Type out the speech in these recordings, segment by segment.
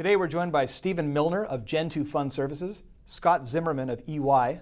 Today we're joined by Stephen Milner of Gen2 Fund Services, Scott Zimmerman of EY,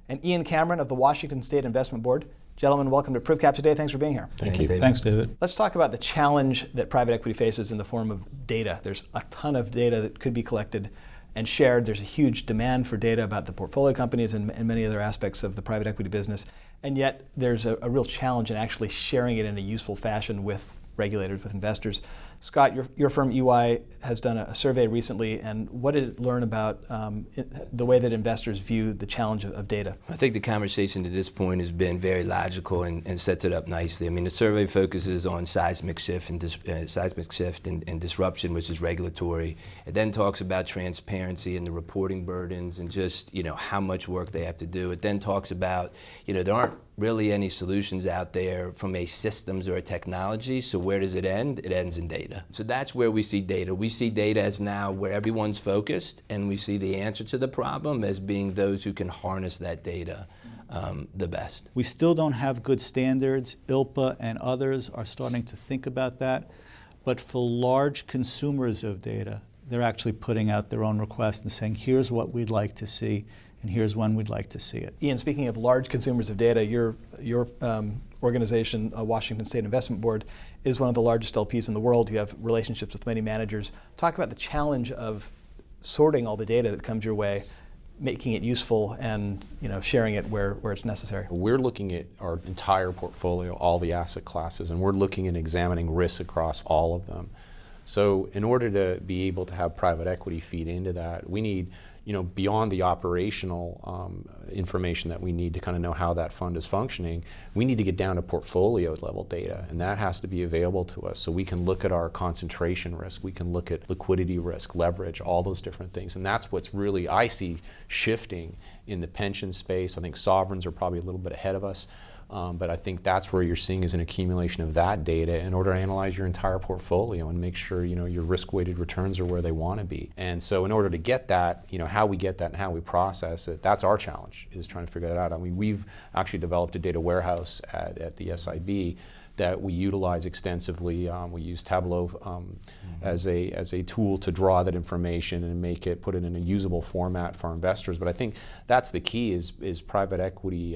and Ian Cameron of the Washington State Investment Board. Gentlemen, welcome to PrivCap today. Thanks for being here. Thanks, David. Thanks, David. Let's talk about the challenge that private equity faces in the form of data. There's a ton of data that could be collected and shared. There's a huge demand for data about the portfolio companies and many other aspects of the private equity business. And yet there's a real challenge in actually sharing it in a useful fashion with regulators, with investors. Scott, your firm EY has done a survey recently, and what did it learn about the way that investors view the challenge of data? I think the conversation to this point has been very logical and sets it up nicely. I mean, the survey focuses on seismic shift and disruption, which is regulatory. It then talks about transparency and the reporting burdens and just, how much work they have to do. It then talks about, there aren't really any solutions out there from a systems or a technology, so where does it end? It ends in data. So that's where we see data. We see data as now where everyone's focused, and we see the answer to the problem as being those who can harness that data the best. We still don't have good standards. ILPA and others are starting to think about that, but for large consumers of data, they're actually putting out their own requests and saying, here's what we'd like to see, and here's when we'd like to see it. Ian, speaking of large consumers of data, your organization, Washington State Investment Board, is one of the largest LPs in the world. You have relationships with many managers. Talk about the challenge of sorting all the data that comes your way, making it useful, and sharing it where it's necessary. We're looking at our entire portfolio, all the asset classes, and we're looking at examining risks across all of them. So in order to be able to have private equity feed into that, we need beyond the operational information that we need to kind of know how that fund is functioning, we need to get down to portfolio level data, and that has to be available to us so we can look at our concentration risk, we can look at liquidity risk, leverage, all those different things. And that's what's really, I see, shifting in the pension space. I think sovereigns are probably a little bit ahead of us. But I think that's where you're seeing is an accumulation of that data in order to analyze your entire portfolio and make sure your risk-weighted returns are where they want to be. And so in order to get that, how we get that and how we process it, that's our challenge, is trying to figure that out. I mean, we've actually developed a data warehouse at the SIB that we utilize extensively. We use Tableau as a tool to draw that information and put it in a usable format for our investors. But I think that's the key is private equity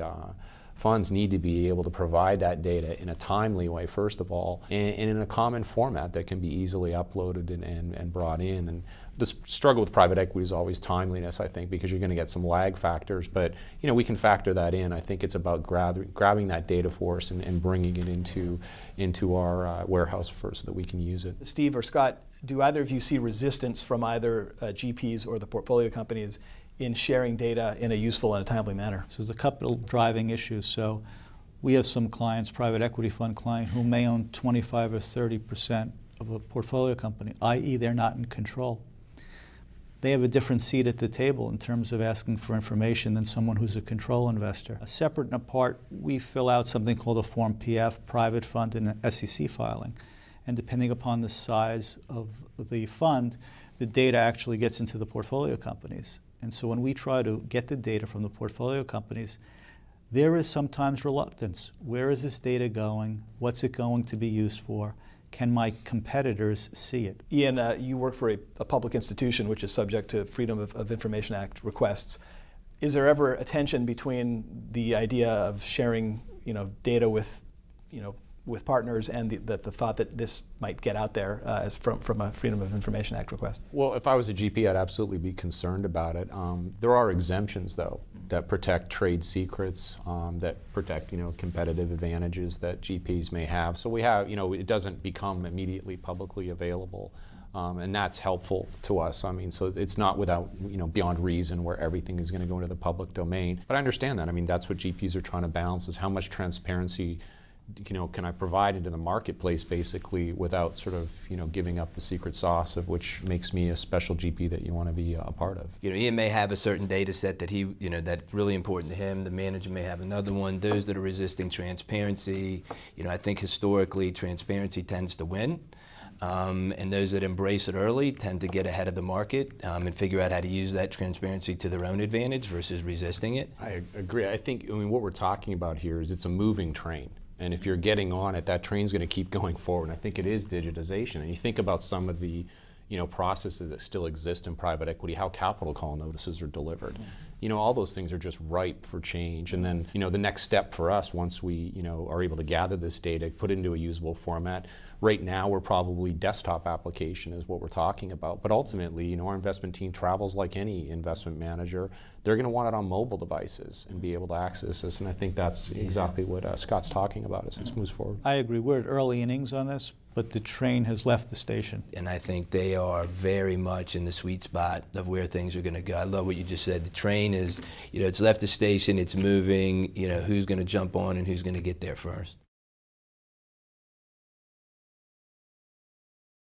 funds need to be able to provide that data in a timely way, first of all, and in a common format that can be easily uploaded and brought in. And the struggle with private equity is always timeliness, I think, because you're going to get some lag factors, but we can factor that in. I think it's about grabbing that data for us and bringing it into our warehouse first so that we can use it. Steve or Scott, do either of you see resistance from either GPs or the portfolio companies in sharing data in a useful and a timely manner? So there's a couple of driving issues. So we have some clients, private equity fund client, who may own 25 or 30% of a portfolio company, i.e. they're not in control. They have a different seat at the table in terms of asking for information than someone who's a control investor. Separate and apart, we fill out something called a Form PF, private fund, and an SEC filing. And depending upon the size of the fund, the data actually gets into the portfolio companies. And so when we try to get the data from the portfolio companies, there is sometimes reluctance. Where is this data going? What's it going to be used for? Can my competitors see it? Ian, you work for a public institution which is subject to Freedom of Information Act requests. Is there ever a tension between the idea of sharing data with partners and the thought that this might get out there as from a Freedom of Information Act request? Well, if I was a GP, I'd absolutely be concerned about it. There are exemptions, though, that protect trade secrets, that protect competitive advantages that GPs may have. So we have, it doesn't become immediately publicly available. And that's helpful to us. I mean, so it's not without, beyond reason where everything is going to go into the public domain. But I understand that. I mean, that's what GPs are trying to balance, is how much transparency can I provide into the marketplace, basically, without sort of giving up the secret sauce of which makes me a special GP that you want to be a part of. Ian may have a certain data set that that's really important to him. The manager may have another one. Those that are resisting transparency, I think historically transparency tends to win. And those that embrace it early tend to get ahead of the market and figure out how to use that transparency to their own advantage versus resisting it. I agree. I think what we're talking about here is it's a moving train. And if you're getting on it, that train's going to keep going forward. And I think it is digitization. And you think about some of the processes that still exist in private equity, how capital call notices are delivered. All those things are just ripe for change. And then, the next step for us, once we, are able to gather this data, put it into a usable format, right now we're probably desktop application is what we're talking about. But ultimately, our investment team travels like any investment manager. They're going to want it on mobile devices and be able to access this. And I think that's exactly what Scott's talking about as this moves forward. I agree. We're at early innings on this, but the train has left the station. And I think they are very much in the sweet spot of where things are going to go. I love what you just said. The train is, it's left the station, it's moving, who's going to jump on and who's going to get there first.